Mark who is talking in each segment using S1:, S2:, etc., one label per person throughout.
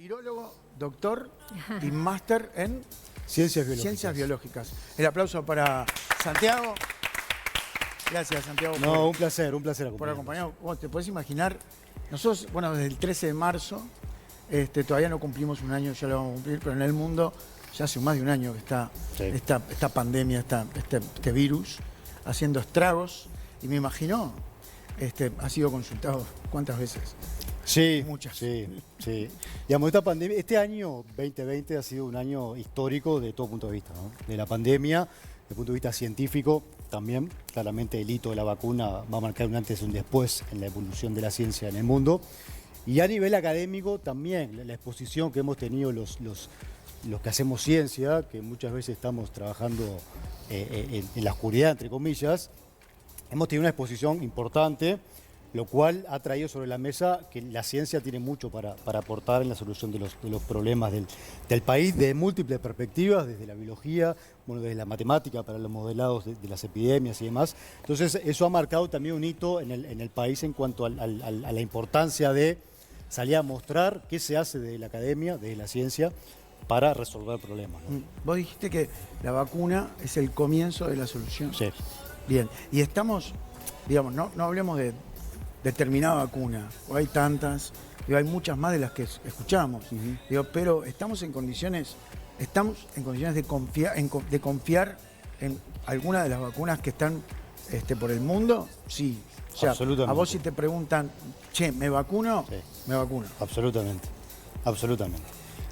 S1: virólogo, doctor y máster en
S2: Ciencias
S1: biológicas. El aplauso para Santiago. Gracias, Santiago,
S2: No, un placer
S1: por acompañarnos. Vos te podés imaginar, nosotros, bueno, desde el 13 de marzo, todavía no cumplimos un año, ya lo vamos a cumplir, pero en el mundo ya hace más de un año que está esta pandemia, este virus, haciendo estragos. Y me imagino, ha sido consultado ¿cuántas veces?
S2: Sí,
S1: Muchas.
S2: Sí. Digamos, esta pandemia, este año 2020 ha sido un año histórico de todo punto de vista, ¿no? De la pandemia, desde el punto de vista científico, también claramente el hito de la vacuna va a marcar un antes y un después en la evolución de la ciencia en el mundo. Y a nivel académico también, la exposición que hemos tenido los que hacemos ciencia, que muchas veces estamos trabajando en la oscuridad, entre comillas, hemos tenido una exposición importante, lo cual ha traído sobre la mesa que la ciencia tiene mucho para aportar en la solución de los problemas del país, de múltiples perspectivas, desde la biología, bueno, desde la matemática para los modelados de las epidemias y demás. Entonces, eso ha marcado también un hito en el país en cuanto a la importancia de salir a mostrar qué se hace desde la academia, desde la ciencia, para resolver problemas, ¿no?
S1: Vos dijiste que la vacuna es el comienzo de la solución.
S2: Sí.
S1: Bien, y estamos, digamos, no hablemos de determinada vacuna, o hay tantas, hay muchas más de las que escuchamos, pero estamos en condiciones de confiar en alguna de las vacunas que están por el mundo. Sí. O sea,
S2: Absolutamente.
S1: a vos si te preguntan, che, ¿me vacuno?
S2: Sí.
S1: Me vacuno.
S2: Absolutamente.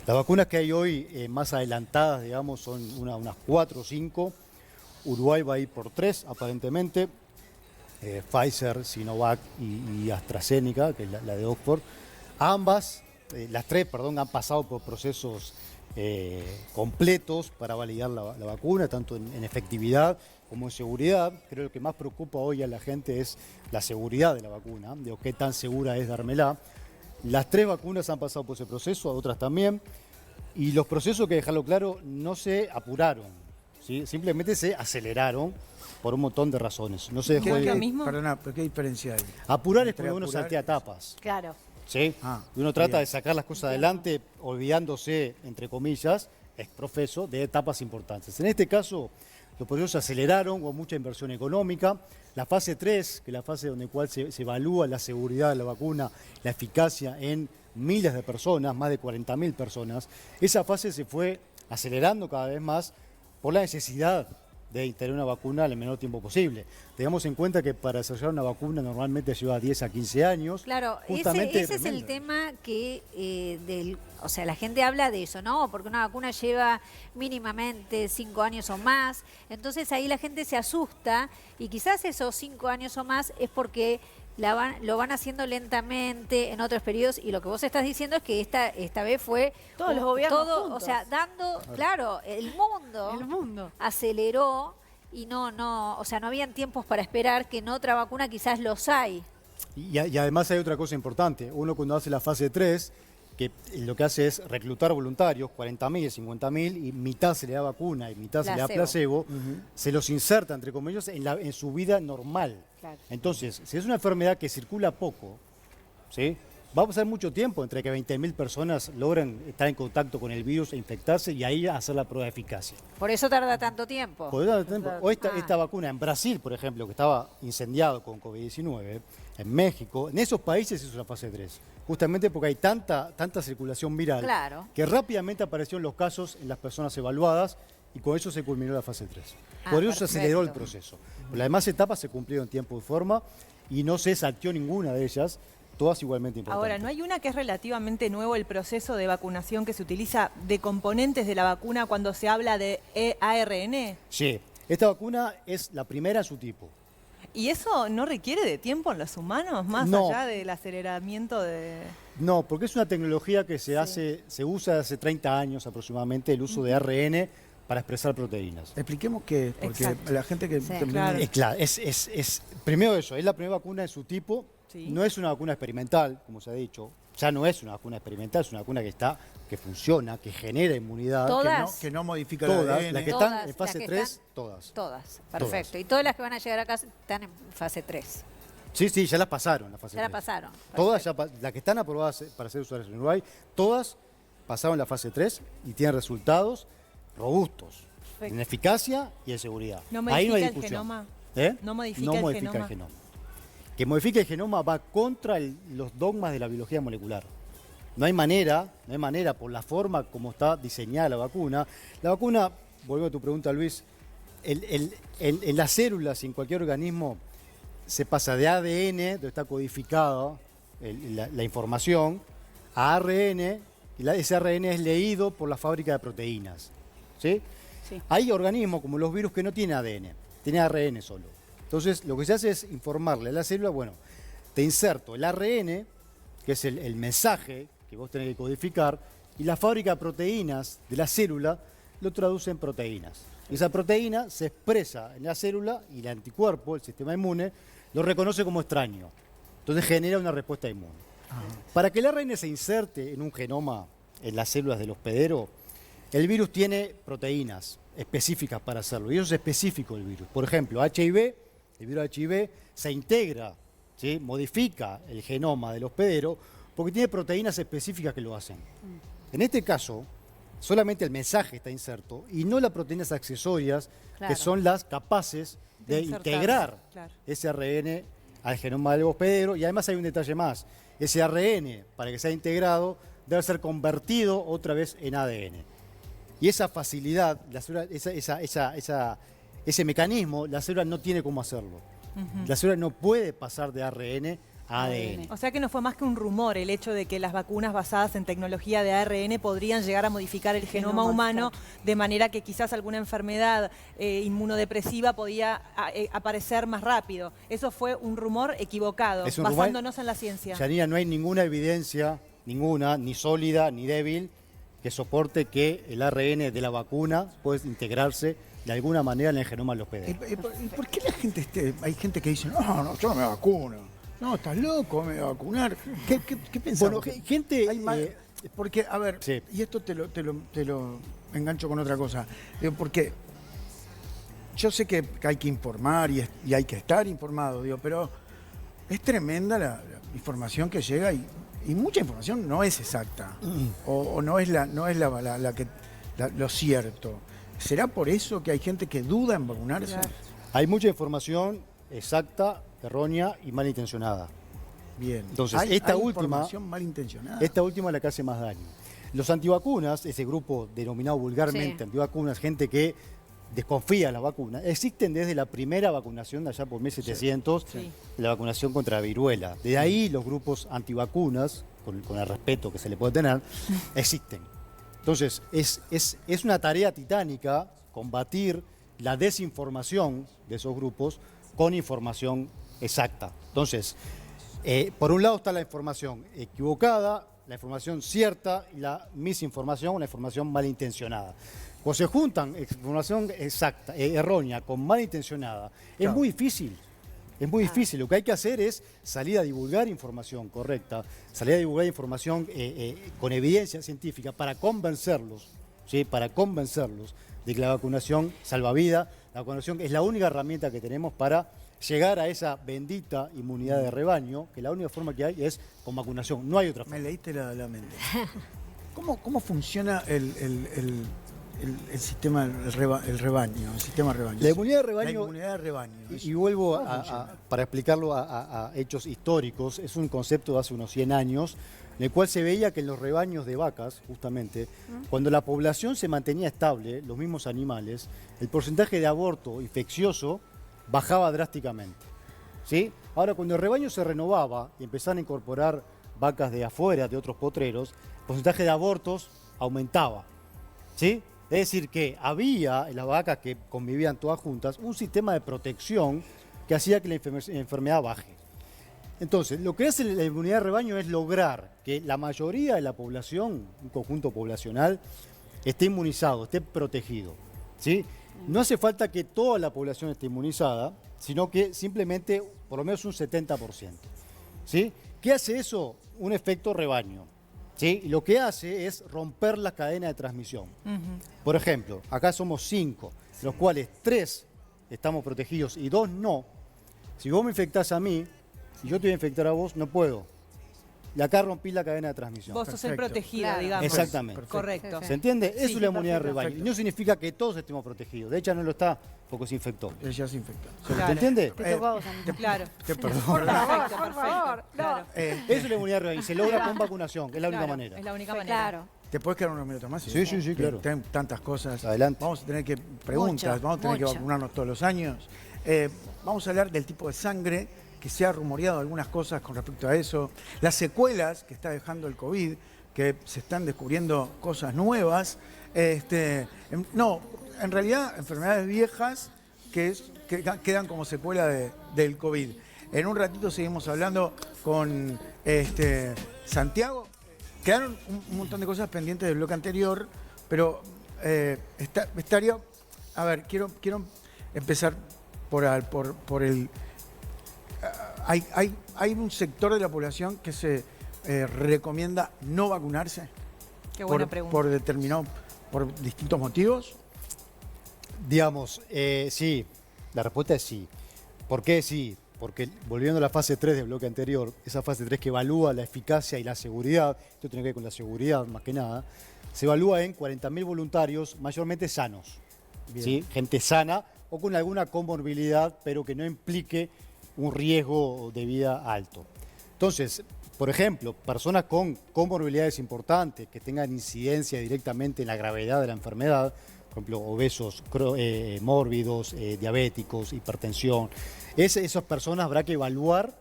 S2: Las vacunas que hay hoy más adelantadas, digamos, son unas 4 o 5. Uruguay va a ir por 3, aparentemente. Pfizer, Sinovac y AstraZeneca, que es la de Oxford. Las tres, han pasado por procesos completos para validar la vacuna, tanto en efectividad como en seguridad. Creo que lo que más preocupa hoy a la gente es la seguridad de la vacuna, de qué tan segura es dármela. Las 3 vacunas han pasado por ese proceso, otras también, y los procesos, hay que dejarlo claro, no se apuraron, ¿sí? Simplemente se aceleraron por un montón de razones. No se dejó
S1: Perdona, pero ¿qué diferencia hay?
S2: Apurar es porque uno saltea etapas.
S3: Claro.
S2: ¿Sí? Y uno trata de sacar las cosas adelante olvidándose, entre comillas, ex profeso, de etapas importantes. En este caso, los procesos se aceleraron, hubo mucha inversión económica. La fase 3, que es la fase donde cual se evalúa la seguridad de la vacuna, la eficacia en miles de personas, más de 40.000 personas, esa fase se fue acelerando cada vez más por la necesidad de tener una vacuna en el menor tiempo posible. Tengamos en cuenta que para desarrollar una vacuna normalmente lleva 10 a 15 años.
S3: Claro,
S2: justamente
S3: ese es el tema que, o sea, la gente habla de eso, ¿no? Porque una vacuna lleva mínimamente 5 años o más. Entonces ahí la gente se asusta y quizás esos 5 años o más es porque lo van haciendo lentamente en otros periodos, y lo que vos estás diciendo es que esta vez fue
S4: todos los gobiernos juntos.
S3: o sea, claro, el mundo aceleró y o sea, no habían tiempos para esperar, que en otra vacuna quizás los hay.
S2: Y además hay otra cosa importante. Uno, cuando hace la fase 3, que lo que hace es reclutar voluntarios, 40.000, 50.000, y mitad se le da vacuna y mitad se le da placebo, se los inserta, entre comillas, en su vida normal.
S3: Claro.
S2: Entonces, si es una enfermedad que circula poco, ¿sí?, va a pasar mucho tiempo entre que 20.000 personas logren estar en contacto con el virus e infectarse y ahí hacer la prueba de eficacia.
S3: Por eso tarda tanto tiempo.
S2: O esta vacuna en Brasil, por ejemplo, que estaba incendiado con COVID-19, en México, en esos países hizo la fase 3. Justamente porque hay tanta circulación viral, que rápidamente aparecieron los casos en las personas evaluadas y con eso se culminó la fase 3. Por eso se aceleró el proceso. Las demás etapas se cumplieron en tiempo y forma y no se salteó ninguna de ellas, todas igualmente importantes.
S4: Ahora, ¿no hay una que es relativamente nuevo el proceso de vacunación que se utiliza de componentes de la vacuna cuando se habla de ARN?
S2: Sí, esta vacuna es la primera en su tipo.
S4: ¿Y eso no requiere de tiempo en los humanos, más allá del aceleramiento de...?
S2: No, porque es una tecnología que se usa hace 30 años aproximadamente, el uso de ARN para expresar proteínas.
S1: Expliquemos qué es, porque la gente que...
S4: Claro.
S2: Claro, primero eso, es la primera vacuna de su tipo, no es una vacuna experimental, como se ha dicho, ya no es una vacuna experimental, es una vacuna que funciona, que genera inmunidad.
S3: ¿Todas?
S1: Que no modifica
S2: Todas,
S1: el ADN.
S2: las que están en fase 3, todas.
S3: Todas, perfecto. Y todas las que van a llegar acá están en fase 3.
S2: Sí, ya las pasaron la fase 3.
S3: Ya la pasaron.
S2: Todas, las que están aprobadas para ser usuarias en Uruguay, todas pasaron la fase 3 y tienen resultados robustos,
S4: Perfecto.
S2: en eficacia y en seguridad.
S4: ¿No
S2: Ahí no hay
S4: modifica el
S2: discusión.
S4: genoma?
S2: ¿Eh?
S4: ¿No modifica
S2: No
S4: el
S2: modifica
S4: genoma?
S2: el genoma. Que modifique el genoma va contra los dogmas de la biología molecular. No hay manera, por la forma como está diseñada la vacuna. La vacuna, vuelvo a tu pregunta, Luis, en las células y en cualquier organismo se pasa de ADN, donde está codificada la información, a ARN, y ese ARN es leído por la fábrica de proteínas. ¿Sí?
S5: Sí.
S2: Hay organismos como los virus que no tienen ADN, tienen ARN solo. Entonces, lo que se hace es informarle a la célula, bueno, te inserto el ARN, que es el mensaje que vos tenés que codificar, y la fábrica de proteínas de la célula lo traduce en proteínas. Y esa proteína se expresa en la célula y el anticuerpo, el sistema inmune, lo reconoce como extraño. Entonces genera una respuesta inmune. Para que el ARN se inserte en un genoma en las células del hospedero, el virus tiene proteínas específicas para hacerlo. Y eso es específico del virus. Por ejemplo, HIV, el virus HIV se integra, ¿sí? Modifica el genoma del hospedero porque tiene proteínas específicas que lo hacen. En este caso, solamente el mensaje está inserto y no las proteínas accesorias,
S3: Claro.
S2: que son las capaces de
S4: insertarse,
S2: integrar
S4: claro.
S2: ese ARN al genoma del hospedero. Y además hay un detalle más. Ese ARN, para que sea integrado, debe ser convertido otra vez en ADN. Y esa facilidad, la célula, ese mecanismo, la célula no tiene cómo hacerlo. La célula no puede pasar de ARN a ADN.
S4: O sea que no fue más que un rumor el hecho de que las vacunas basadas en tecnología de ARN podrían llegar a modificar el genoma humano de manera que quizás alguna enfermedad inmunodepresiva podía aparecer más rápido. Eso fue un rumor equivocado,
S2: Es un rumor,
S4: basándonos en la ciencia.
S2: Yanina, no hay ninguna evidencia, ninguna, ni sólida ni débil, que soporte que el ARN de la vacuna pueda integrarse de alguna manera en el genoma del hospedero.
S1: ¿Y por qué la gente, hay gente que dice, no, yo no me vacuno? No, estás loco, me voy a vacunar. ¿Qué pensamos?
S2: Bueno, gente...
S1: porque, a ver,
S2: sí.
S1: y esto te lo engancho con otra cosa. Digo, porque yo sé que hay que informar y hay que estar informado, digo, pero es tremenda la información que llega y mucha información no es exacta. O no es lo cierto. ¿Será por eso que hay gente que duda en vacunarse?
S4: Claro.
S2: Hay mucha información exacta, errónea y malintencionada.
S1: Bien.
S2: Entonces,
S1: hay
S2: esta última
S1: información malintencionada.
S2: es la que hace más daño. Los antivacunas, ese grupo denominado vulgarmente
S3: Sí.
S2: antivacunas, gente que desconfía de las vacunas, existen desde la primera vacunación de allá por 1700,
S4: Sí.
S2: la vacunación contra la viruela. De ahí los grupos antivacunas, con el respeto que se le puede tener, existen. Entonces, es una tarea titánica combatir la desinformación de esos grupos con información exacta. Entonces, por un lado está la información equivocada, la información cierta y la misinformación, la información malintencionada. Cuando se juntan información exacta, errónea con malintencionada, es muy difícil. Es muy difícil. Lo que hay que hacer es salir a divulgar información correcta, salir a divulgar información con evidencia científica para convencerlos, ¿sí? Para convencerlos de que la vacunación salva vida. La vacunación es la única herramienta que tenemos para llegar a esa bendita inmunidad de rebaño, que la única forma que hay es con vacunación. No hay otra forma.
S1: Me leíste la mente. ¿Cómo funciona el sistema, el rebaño? El sistema rebaño.
S2: La inmunidad de rebaño,
S1: La inmunidad de rebaño.
S2: y vuelvo
S1: ¿Cómo funciona?
S2: para explicarlo a hechos históricos, es un concepto de hace unos 100 años, en el cual se veía que en los rebaños de vacas, justamente, cuando la población se mantenía estable, los mismos animales, el porcentaje de aborto infeccioso bajaba drásticamente. ¿Sí? Ahora, cuando el rebaño se renovaba y empezaban a incorporar vacas de afuera, de otros potreros, el porcentaje de abortos aumentaba. ¿Sí? Es decir, que había en las vacas que convivían todas juntas un sistema de protección que hacía que la enfermedad baje. Entonces, lo que hace la inmunidad de rebaño es lograr que la mayoría de la población, un conjunto poblacional, esté inmunizado, esté protegido. ¿Sí? No hace falta que toda la población esté inmunizada, sino que simplemente por lo menos un 70%. ¿Sí? ¿Qué hace eso? Un efecto rebaño. ¿Sí? Y lo que hace es romper la cadena de transmisión. Por ejemplo, acá somos 5, de los cuales 3 estamos protegidos y 2 no. Si vos me infectás a mí y yo te voy a infectar a vos, no puedo. y acá rompí la cadena de transmisión.
S4: Vos sos el
S1: Perfecto.
S4: protegido,
S3: Claro.
S4: digamos.
S2: Exactamente.
S4: Correcto.
S3: Sí,
S2: ¿Se entiende? Eso
S4: Sí,
S2: es la inmunidad de
S4: perfecto.
S2: rebaño. Y no significa que todos estemos protegidos. De hecho, no lo está porque se infectó.
S1: Ella se infecta.
S4: Claro.
S2: ¿Se entiende?
S5: Te tocó a vos, Anita.
S4: Claro.
S1: Perdón.
S3: Por favor,
S4: Perfecto,
S3: por
S4: perfecto.
S3: favor.
S4: Claro.
S2: Eso es la inmunidad de rebaño. Y se logra con vacunación, que es la única
S4: Claro,
S2: manera.
S4: Es la única manera.
S3: Claro.
S1: ¿Te puedes quedar unos minutos más?
S2: Sí, sí, sí, claro.
S1: Tienen tantas cosas.
S2: Adelante.
S1: Vamos a tener que preguntas,
S3: Mucho,
S1: vamos a tener que
S3: mucho.
S1: vacunarnos todos los años. Vamos a hablar del tipo de sangre, que se ha rumoreado algunas cosas con respecto a eso. Las secuelas que está dejando el COVID, que se están descubriendo cosas nuevas. No, en realidad enfermedades viejas que quedan como secuela del COVID. En un ratito seguimos hablando con Santiago. Quedaron un montón de cosas pendientes del bloque anterior, pero estaría... A ver, quiero empezar por el... Hay un sector de la población que se recomienda no vacunarse.
S4: Qué buena pregunta.
S1: Por distintos motivos.
S2: Digamos, sí, la respuesta es sí. ¿Por qué sí? Porque volviendo a la fase 3 del bloque anterior, esa fase 3 que evalúa la eficacia y la seguridad, esto tiene que ver con la seguridad más que nada, se evalúa en 40.000 voluntarios mayormente sanos, ¿sí? Gente sana o con alguna comorbilidad, pero que no implique un riesgo de vida alto. Entonces, por ejemplo, personas con comorbilidades importantes, que tengan incidencia directamente en la gravedad de la enfermedad, por ejemplo, obesos, mórbidos, diabéticos, hipertensión, esas personas habrá que evaluar,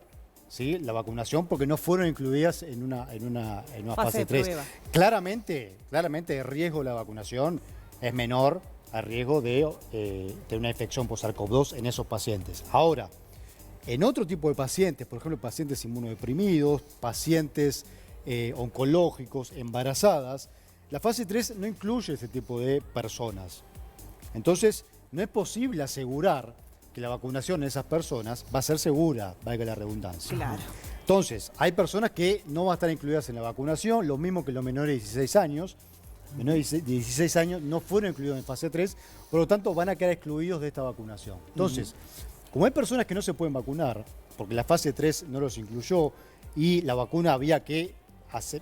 S2: ¿sí?, la vacunación porque no fueron incluidas en una fase
S4: de
S2: 3.
S4: prueba.
S2: Claramente el riesgo de la vacunación es menor al riesgo de tener una infección por SARS-CoV-2 en esos pacientes. Ahora, en otro tipo de pacientes, por ejemplo, pacientes inmunodeprimidos, pacientes oncológicos, embarazadas, la fase 3 no incluye ese tipo de personas. Entonces, no es posible asegurar que la vacunación en esas personas va a ser segura, valga la redundancia.
S4: Claro.
S2: Entonces, hay personas que no van a estar incluidas en la vacunación, lo mismo que los menores de 16 años. Menores de 16 años no fueron incluidos en fase 3, por lo tanto van a quedar excluidos de esta vacunación. Entonces, como hay personas que no se pueden vacunar, porque la fase 3 no los incluyó y la vacuna había que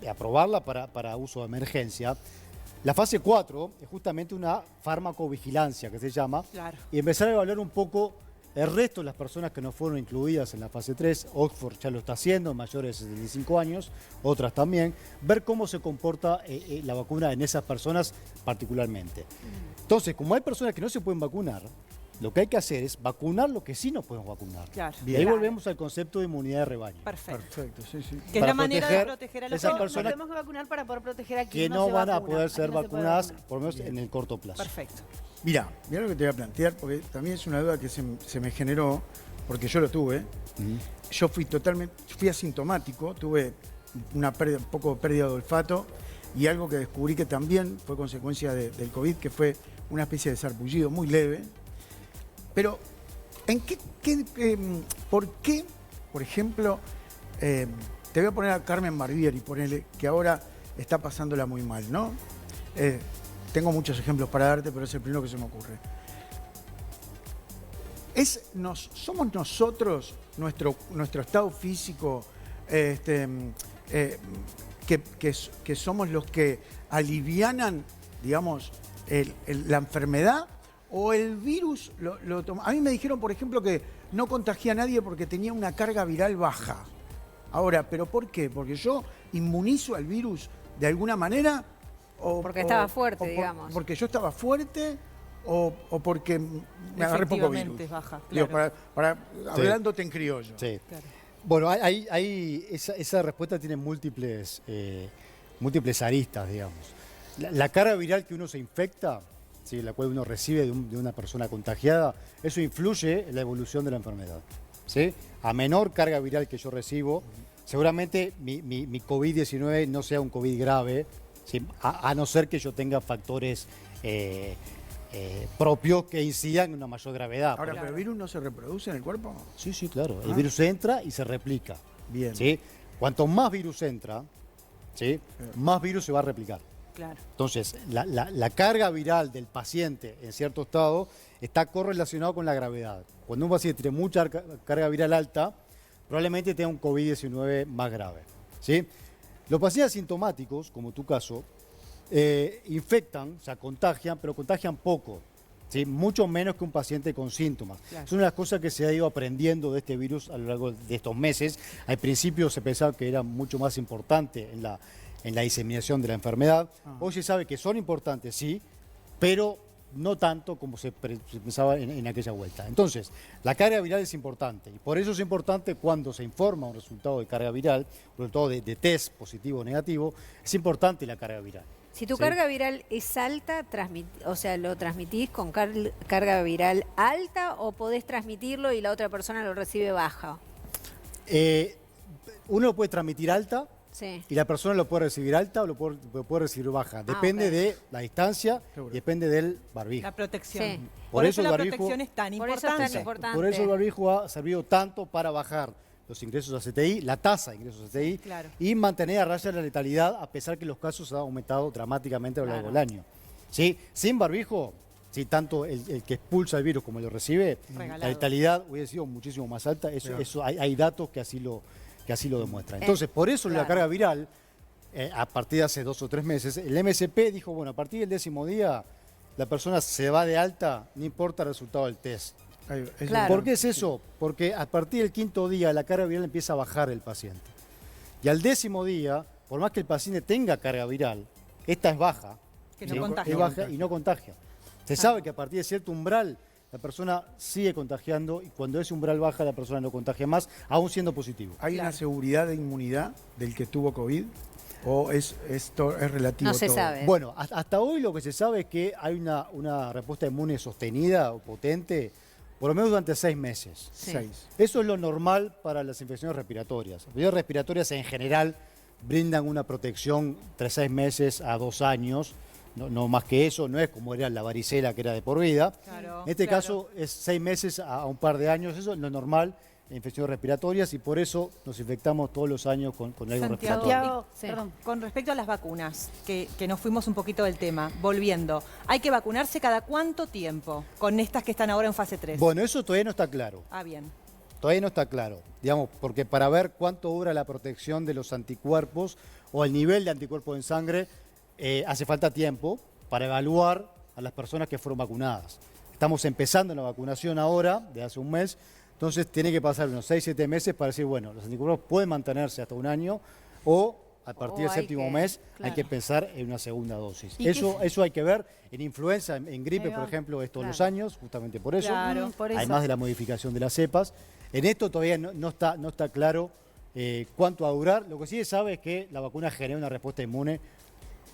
S2: aprobarla para uso de emergencia, la fase 4 es justamente una farmacovigilancia que se llama,
S4: Claro.
S2: y empezar a evaluar un poco el resto de las personas que no fueron incluidas en la fase 3, Oxford ya lo está haciendo, mayores de 65 años, otras también, ver cómo se comporta la vacuna en esas personas particularmente. Entonces, como hay personas que no se pueden vacunar, lo que hay que hacer es vacunar lo que sí nos podemos vacunar.
S4: Claro.
S2: Y ahí volvemos al concepto de inmunidad de rebaño.
S4: Perfecto.
S1: Perfecto, sí, sí.
S4: Que es
S2: Para
S4: la manera de
S2: proteger
S4: proteger a la
S2: esas
S5: Todos
S2: personas
S5: nos tenemos que vacunar para poder proteger a
S2: que
S5: quien
S2: no
S5: se
S2: van a
S5: vacuna,
S2: poder
S5: quien
S2: ser
S5: no se puede
S2: vacunadas,
S5: vacunar.
S2: por lo menos en el corto plazo.
S4: Perfecto.
S1: Mirá lo que te voy a plantear, porque también es una duda que se me generó, porque yo lo tuve. Yo fui asintomático, tuve un poco de pérdida de olfato y algo que descubrí que también fue consecuencia del COVID, que fue una especie de sarpullido muy leve. Pero, ¿por qué, por ejemplo, te voy a poner a Carmen Barbieri, ponele, que ahora está pasándola muy mal, ¿no? Tengo muchos ejemplos para darte, pero es el primero que se me ocurre. Somos nosotros, nuestro estado físico, que somos los que alivianan, digamos, la enfermedad, o el virus lo toma. A mí me dijeron, por ejemplo, que no contagié a nadie porque tenía una carga viral baja. Ahora, ¿pero por qué? ¿Porque yo inmunizo al virus de alguna manera?
S3: Porque estaba fuerte, digamos.
S1: Porque yo estaba fuerte o porque me agarré poco virus.
S4: Efectivamente, baja,
S1: Digo,
S4: claro.
S1: hablándote en criollo.
S2: Sí.
S4: Claro.
S2: Bueno, esa respuesta tiene múltiples aristas, digamos. La carga viral que uno se infecta, ¿sí?, la cual uno recibe de una persona contagiada, eso influye en la evolución de la enfermedad, ¿sí? A menor carga viral que yo recibo, seguramente mi COVID-19 no sea un COVID grave, ¿sí?, a no ser que yo tenga factores propios que incidan en una mayor gravedad.
S1: Ahora, ¿pero el virus no se reproduce en el cuerpo?
S2: Sí, sí, claro. El virus entra y se replica.
S1: Bien.
S2: ¿Sí? Cuanto más virus entra, ¿sí?, más virus se va a replicar.
S4: Claro.
S2: Entonces, la carga viral del paciente en cierto estado está correlacionado con la gravedad. Cuando un paciente tiene mucha carga viral alta, probablemente tenga un COVID-19 más grave, ¿sí? Los pacientes asintomáticos, como tu caso, infectan, o sea, contagian, pero contagian poco. ¿Sí? Mucho menos que un paciente con síntomas.
S4: Claro.
S2: Es una de las cosas que se ha ido aprendiendo de este virus a lo largo de estos meses. Al principio se pensaba que era mucho más importante en la diseminación de la enfermedad. Hoy se sabe que son importantes, sí, pero no tanto como se pensaba en aquella vuelta. Entonces, la carga viral es importante y por eso es importante cuando se informa un resultado de carga viral, un resultado de test positivo o negativo, es importante la carga viral.
S3: Si tu
S2: ¿Sí?
S3: carga viral es alta, o sea, ¿lo transmitís con carga viral alta o podés transmitirlo y la otra persona lo recibe baja?
S2: Uno lo puede transmitir alta
S3: Sí.
S2: y la persona lo puede recibir alta o lo puede recibir baja. Depende
S3: ok.
S2: de la distancia
S1: Seguro.
S2: y depende del barbijo.
S4: La protección.
S3: Sí.
S4: Por
S2: eso
S4: eso
S2: el
S4: la
S2: barbijo-
S4: protección es tan
S3: Por eso es
S4: importante.
S3: tan importante.
S2: Por eso el barbijo ha servido tanto para bajar los ingresos a CTI, la tasa de ingresos a CTI,
S4: Claro.
S2: y mantener a raya la letalidad, a pesar que los casos han aumentado dramáticamente a lo largo del año. ¿Sí? Sin barbijo, ¿sí? Tanto el que expulsa el virus como el que lo recibe,
S4: Regalado.
S2: la letalidad hubiera sido muchísimo más alta. Eso hay datos que así lo demuestran. Entonces, por eso la
S3: claro.
S2: carga viral, a partir de hace 2 o 3 meses, el MSP dijo, bueno, a partir del 10º día, la persona se va de alta, no importa el resultado del test.
S3: Claro.
S2: ¿Por qué es eso? Porque a partir del 5º día la carga viral empieza a bajar el paciente. Y al 10º día, por más que el paciente tenga carga viral, esta es baja.
S4: Que no
S2: ¿sí?
S4: contagia.
S2: Es baja y no contagia. Se sabe que a partir de cierto umbral la persona sigue contagiando y cuando ese umbral baja la persona no contagia más, aún siendo positivo.
S1: ¿Hay una seguridad de inmunidad del que tuvo COVID? ¿O esto es relativo
S3: No se
S1: todo?
S3: sabe.
S2: Bueno, hasta hoy lo que se sabe es que hay una respuesta inmune sostenida o potente, por lo menos durante 6 meses.
S3: Sí.
S1: 6.
S2: Eso es lo normal para las infecciones respiratorias. Las infecciones respiratorias en general brindan una protección entre 6 meses a 2 años, no más que eso, no es como era la varicela que era de por vida.
S4: Claro,
S2: En este
S4: claro.
S2: caso es 6 meses a un par de años, eso es lo normal en infecciones respiratorias y por eso nos infectamos todos los años con algo
S4: Santiago.
S2: respiratorio.
S5: Santiago,
S3: Sí.
S5: perdón.
S4: Con respecto a las vacunas, que nos fuimos un poquito del tema, volviendo, ¿hay que vacunarse cada cuánto tiempo con estas que están ahora en fase 3?
S2: Bueno, eso todavía no está claro.
S4: Ah, bien.
S2: Todavía no está claro, digamos, porque para ver cuánto dura la protección de los anticuerpos o el nivel de anticuerpos en sangre, hace falta tiempo para evaluar a las personas que fueron vacunadas. Estamos empezando la vacunación ahora, de hace un mes, entonces tiene que pasar unos 6-7 meses para decir, bueno, los anticuerpos pueden mantenerse hasta un año o a partir
S3: O
S2: del
S3: hay
S2: 7º
S3: que-
S2: mes hay
S3: claro.
S2: que pensar en una segunda dosis.
S5: ¿Y
S2: Eso hay que ver en influenza, en gripe,
S5: Ahí va.
S2: por ejemplo, es todos los
S3: Claro.
S2: años, justamente por eso.
S4: Claro.
S5: Por eso.
S2: Además de la modificación de las cepas. En esto todavía no está claro cuánto va a durar. Lo que sí se sabe es que la vacuna genera una respuesta inmune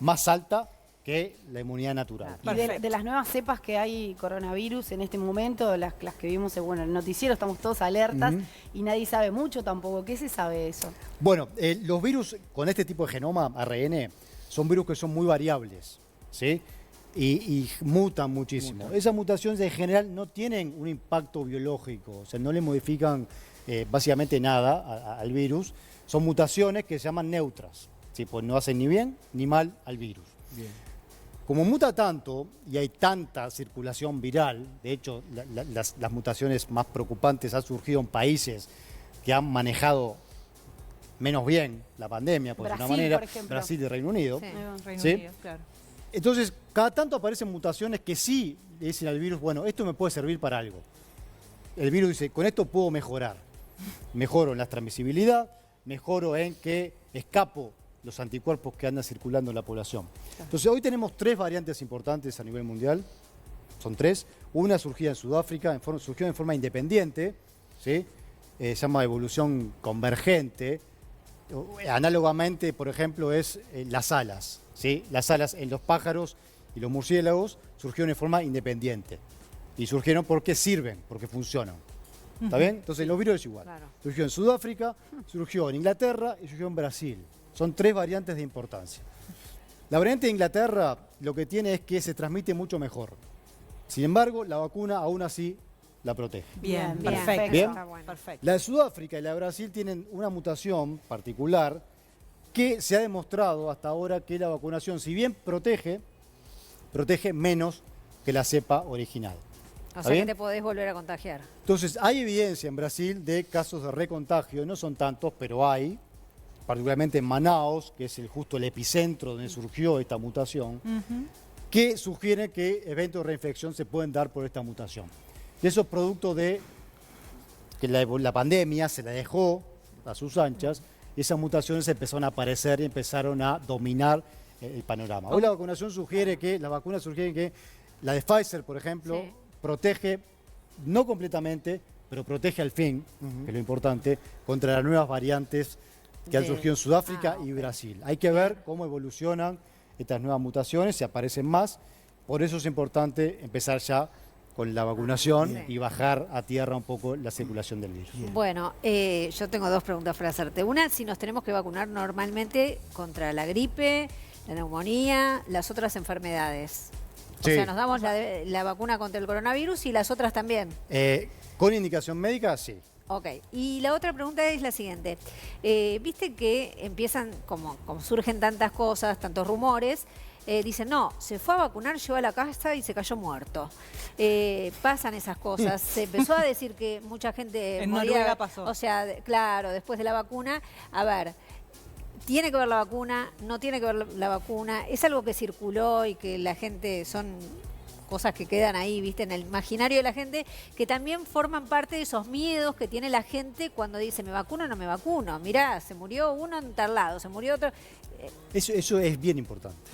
S2: más alta que la inmunidad natural.
S5: Y de
S4: Perfecto.
S5: las nuevas cepas que hay coronavirus en este momento, las que vimos en el noticiero, estamos todos alertas y nadie sabe mucho tampoco. ¿Qué se sabe de eso?
S2: Bueno, los virus con este tipo de genoma, ARN, son virus que son muy variables, ¿sí? Y mutan muchísimo. Esas mutaciones en general no tienen un impacto biológico, o sea, no le modifican básicamente nada al virus. Son mutaciones que se llaman neutras, ¿sí? Pues no hacen ni bien ni mal al virus.
S1: Bien.
S2: Como muta tanto y hay tanta circulación viral, de hecho las mutaciones más preocupantes han surgido en países que han manejado menos bien la pandemia, por
S5: Brasil,
S2: una manera,
S5: por ejemplo.
S2: Brasil y Reino Unido.
S3: Sí.
S4: Reino
S2: ¿Sí?
S4: Unido, claro.
S2: Entonces, cada tanto aparecen mutaciones que sí le dicen al virus, bueno, esto me puede servir para algo. El virus dice, con esto puedo mejorar. Mejoro en la transmisibilidad, mejoro en que escapo los anticuerpos que andan circulando en la población. Entonces, hoy tenemos 3 variantes importantes a nivel mundial. Son 3. Una surgida en Sudáfrica, surgió en forma independiente, ¿sí? Se llama evolución convergente. Análogamente, por ejemplo, es las alas, ¿sí? Las alas en los pájaros y los murciélagos surgieron en forma independiente. Y surgieron porque sirven, porque funcionan. ¿Está bien? Entonces, los virus es igual.
S3: Claro.
S2: Surgió en Sudáfrica, surgió en Inglaterra y surgió en Brasil. Son 3 variantes de importancia. La variante de Inglaterra lo que tiene es que se transmite mucho mejor. Sin embargo, la vacuna aún así la protege.
S4: Bien,
S5: Bien,
S4: perfecto.
S2: Bien.
S3: Está bueno.
S4: Perfecto.
S2: La de Sudáfrica y la de Brasil tienen una mutación particular que se ha demostrado hasta ahora que la vacunación, si bien protege menos que la cepa original.
S3: O
S2: ¿Está
S3: sea que
S2: bien?
S3: te podés volver a contagiar.
S2: Entonces, hay evidencia en Brasil de casos de recontagio, no son tantos, pero hay, particularmente en Manaos, que es justo el epicentro donde surgió esta mutación, que sugiere que eventos de reinfección se pueden dar por esta mutación. Y eso es producto de que la pandemia se la dejó a sus anchas y esas mutaciones empezaron a aparecer y empezaron a dominar el panorama. Hoy la vacunación sugiere que, las vacunas sugieren que la de Pfizer, por ejemplo, protege, no completamente, pero protege al fin, que es lo importante, contra las nuevas variantes que han surgido en Sudáfrica y Brasil. Hay que ver cómo evolucionan estas nuevas mutaciones, si aparecen más. Por eso es importante empezar ya con la vacunación y bajar a tierra un poco la circulación del virus.
S3: Bueno, yo tengo dos preguntas para hacerte. Una, si nos tenemos que vacunar normalmente contra la gripe, la neumonía, las otras enfermedades. O sea, nos damos la vacuna contra el coronavirus y las otras también.
S2: Con indicación médica, sí.
S3: Ok, y la otra pregunta es la siguiente. Viste que empiezan, como surgen tantas cosas, tantos rumores, dicen, no, se fue a vacunar, llegó a la casa y se cayó muerto. Pasan esas cosas. Se empezó a decir que mucha gente
S4: en
S3: moría.
S4: Noruega pasó.
S3: O sea, claro, después de la vacuna. A ver, ¿tiene que ver la vacuna? ¿No tiene que ver la vacuna? ¿Es algo que circuló y que la gente son cosas que quedan ahí, viste, en el imaginario de la gente, que también forman parte de esos miedos que tiene la gente cuando dice, ¿me vacuno o no me vacuno? Mirá, se murió uno en tal lado, se murió otro.
S2: Eso es bien importante.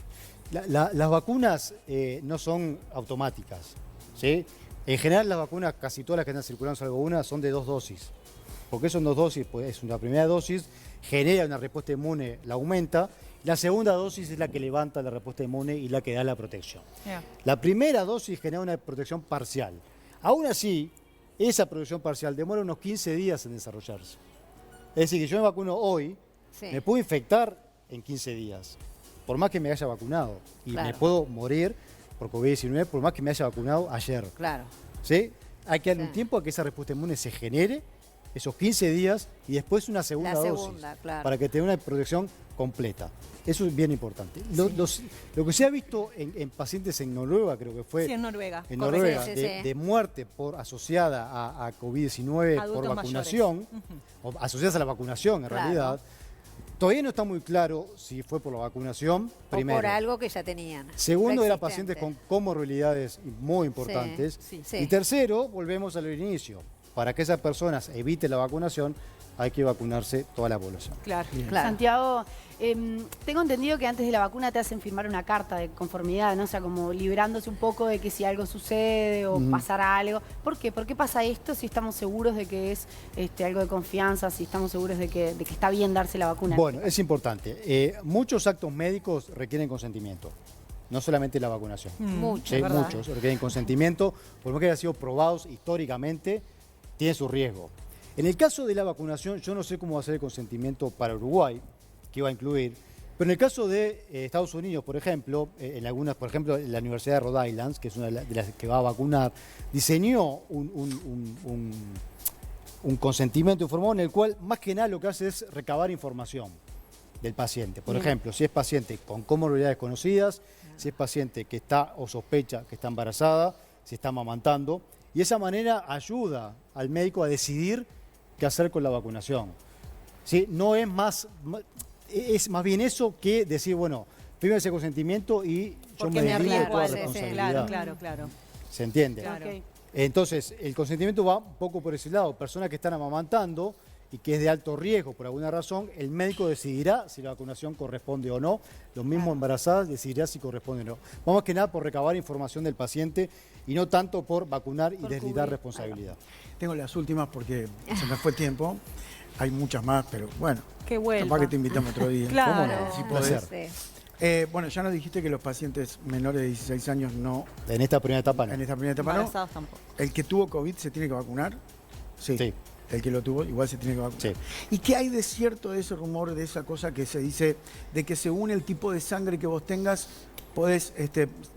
S2: Las vacunas no son automáticas, ¿sí? En general las vacunas, casi todas las que están circulando, salvo una, son de 2 dosis. ¿Por qué son 2 dosis? Pues es una primera dosis, genera una respuesta inmune, la aumenta. La segunda dosis es la que levanta la respuesta inmune y la que da la protección. La primera dosis genera una protección parcial. Aún así, esa protección parcial demora unos 15 días en desarrollarse. Es decir, que yo me vacuno hoy, me puedo infectar en 15 días, por más que me haya vacunado. Y me puedo morir por COVID-19 por más que me haya vacunado ayer.
S3: Claro.
S2: ¿Sí? Hay que darle un tiempo a que esa respuesta inmune se genere, esos 15 días, y después una segunda dosis, para que tenga una protección completa. Eso es bien importante. Lo que se ha visto en pacientes en Noruega, creo que fue...
S4: Sí, en Noruega.
S2: En Noruega, de muerte asociada a COVID-19 por vacunación, o asociadas a la vacunación en realidad, todavía no está muy claro si fue por la vacunación, primero.
S3: O por algo que ya tenían.
S2: Segundo, eran pacientes con comorbilidades muy importantes. Y tercero, volvemos al inicio. Para que esas personas eviten la vacunación, hay que vacunarse toda la población.
S5: Claro. Santiago, tengo entendido que antes de la vacuna te hacen firmar una carta de conformidad, ¿no? O sea, como librándose un poco de que si algo sucede o pasará algo. ¿Por qué? ¿Por qué pasa esto si estamos seguros de que es algo de confianza, si estamos seguros de que está bien darse la vacuna?
S2: Bueno, es importante. Muchos actos médicos requieren consentimiento. No solamente la vacunación.
S3: Muchos
S2: requieren consentimiento, por más que hayan sido probados históricamente, tiene su riesgo. En el caso de la vacunación, yo no sé cómo va a ser el consentimiento para Uruguay, que va a incluir, pero en el caso de Estados Unidos, por ejemplo, en algunas, por ejemplo, la Universidad de Rhode Island, que es una de las que va a vacunar, diseñó un consentimiento informado en el cual más que nada lo que hace es recabar información del paciente. Por ejemplo, si es paciente con comorbilidades conocidas, si es paciente que está o sospecha que está embarazada, si está amamantando, y de esa manera ayuda al médico a decidir qué hacer con la vacunación. ¿Sí? No es más bien eso que decir, bueno, firme ese consentimiento y yo me deslindo de toda responsabilidad.
S4: Claro.
S2: ¿Se entiende?
S5: Claro.
S2: Entonces, el consentimiento va un poco por ese lado. Personas que están amamantando y que es de alto riesgo por alguna razón, el médico decidirá si la vacunación corresponde o no. Los mismos embarazadas decidirá si corresponde o no. Vamos que nada por recabar información del paciente y no tanto por vacunar y deslindar responsabilidad.
S1: Tengo las últimas porque se me fue tiempo. Hay muchas más, pero bueno.
S4: Qué bueno.
S1: Capaz que te invitamos otro día.
S4: Claro.
S2: ¿Cómo no?
S1: Si podés. Bueno, ya nos dijiste que los pacientes menores de 16 años no.
S2: En esta primera etapa no.
S1: En esta primera etapa no.
S4: Embarazados tampoco.
S1: ¿El que tuvo COVID se tiene que vacunar? Sí. El que lo tuvo igual se tiene que vacunar.
S2: Sí.
S1: ¿Y qué hay de cierto de ese rumor, de esa cosa que se dice, de que según el tipo de sangre que vos tengas, podés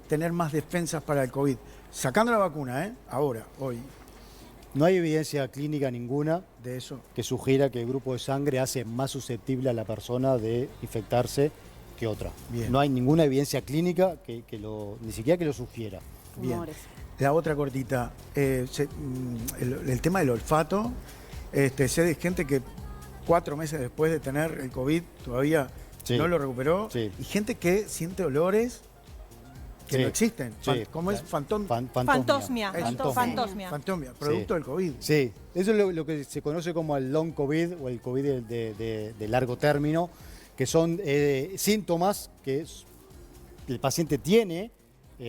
S1: tener más defensas para el COVID? Sacando la vacuna, ahora, hoy.
S2: No hay evidencia clínica ninguna
S1: de eso
S2: que sugiera que el grupo de sangre hace más susceptible a la persona de infectarse que otra.
S1: Bien.
S2: No hay ninguna evidencia clínica ni siquiera que lo sugiera.
S1: Bien. La otra cortita, el tema del olfato, sé de gente que 4 meses después de tener el COVID todavía
S2: Sí.
S1: no lo recuperó.
S2: Sí.
S1: Y gente que siente olores que
S2: Sí.
S1: no existen.
S2: Sí.
S1: ¿Cómo es?
S4: Fantosmia.
S1: Eso.
S4: Fantosmia.
S1: Fantomia, producto del COVID.
S2: Sí, eso es lo que se conoce como el long COVID o el COVID de largo término, que son síntomas que el paciente tiene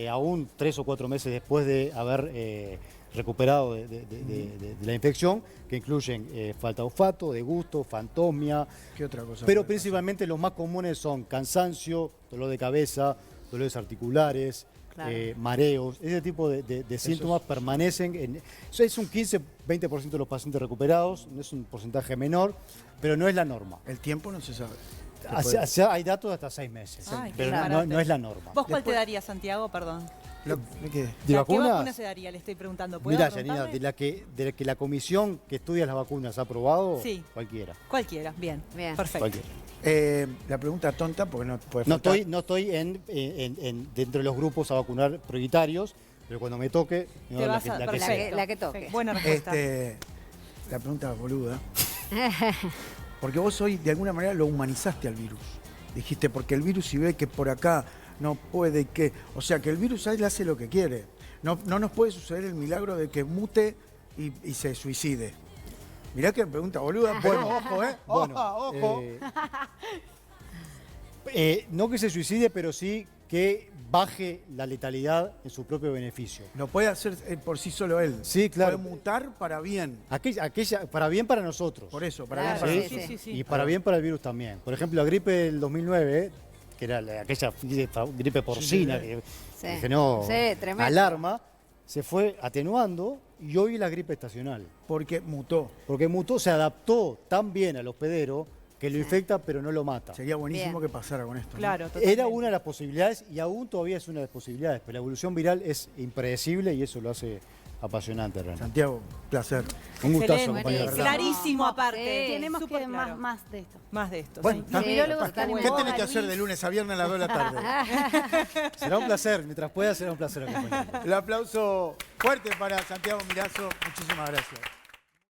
S2: aún 3 o 4 meses después de haber recuperado de la infección, que incluyen falta de olfato, de gusto, fantosmia,
S1: ¿Qué otra cosa?
S2: pero
S1: puede
S2: principalmente los más comunes son cansancio, dolor de cabeza, dolores articulares,
S3: Claro.
S2: mareos. Ese tipo de síntomas permanecen. Eso es un 15-20% de los pacientes recuperados, no es un porcentaje menor, pero no es la norma.
S1: pasar? El tiempo no se sabe.
S2: Hay datos de hasta 6 meses,
S4: Ay,
S2: pero
S4: claro.
S2: no es la norma.
S4: ¿Vos cuál te darías, Santiago? Perdón.
S1: ¿De qué?
S2: ¿De
S4: ¿Qué
S2: vacunas?
S4: vacuna se daría? Le estoy preguntando. ¿Puedo
S2: Mirá, Janina,
S4: preguntarle?
S2: de la que la comisión que estudia las vacunas ha aprobado,
S4: Sí.
S2: cualquiera.
S4: Cualquiera, bien.
S3: Bien.
S4: Perfecto.
S2: Cualquiera.
S1: La pregunta tonta, porque no puede
S2: No
S1: faltar.
S2: estoy dentro de los grupos a vacunar prioritarios, pero cuando me toque,
S4: Te
S2: no,
S4: vas
S2: la
S4: a...
S2: que
S3: perfecto.
S2: sea.
S3: La que toque.
S4: Buena respuesta.
S1: La pregunta boluda. Porque vos hoy de alguna manera lo humanizaste al virus. Dijiste, porque el virus si ve que por acá no puede que... O sea, que el virus ahí le hace lo que quiere. No nos puede suceder el milagro de que mute y se suicide. Mirá que pregunta boluda. Bueno, ojo, ¿eh?
S2: Bueno,
S1: ojo.
S2: no que se suicide, pero sí que baje la letalidad en su propio beneficio.
S1: Lo puede hacer por sí solo él.
S2: Sí, claro.
S1: Puede mutar para bien.
S2: Para bien para nosotros.
S1: Por eso, para
S3: Claro,
S1: bien para
S2: Sí,
S1: nosotros.
S4: sí, sí.
S2: Y para bien para el virus también. Por ejemplo, la gripe del 2009, que era aquella gripe porcina
S1: Sí, sí,
S2: que
S3: Sí.
S2: generó
S3: Sí, tremendo.
S2: alarma, se fue atenuando y hoy es la gripe estacional.
S1: Porque mutó.
S2: Porque mutó, se adaptó tan bien al hospedero que lo infecta pero no lo mata.
S1: Sería buenísimo
S3: Bien.
S1: que pasara con esto. ¿no?
S4: Claro, totalmente.
S2: Era una de las posibilidades y aún todavía es una de las posibilidades, pero la evolución viral es impredecible y eso lo hace apasionante realmente.
S1: Santiago, placer.
S2: Un gustazo,
S4: Excelente,
S2: compañero.
S3: buenísimo.
S4: clarísimo aparte.
S3: Sí.
S5: Tenemos
S4: Súper
S5: que
S4: claro.
S5: más de esto.
S4: Más de esto.
S1: Bueno,
S4: sí.
S1: está bien.
S5: virólogos
S1: Está bien.
S5: están
S1: ¿Qué
S5: en
S1: tenés que
S5: boga,
S1: hacer
S5: Luis.
S1: de lunes a viernes a las 2 de la tarde?
S2: Será un placer, mientras pueda será un placer acompañarlo.
S1: El aplauso fuerte para Santiago Mirazo. Muchísimas gracias.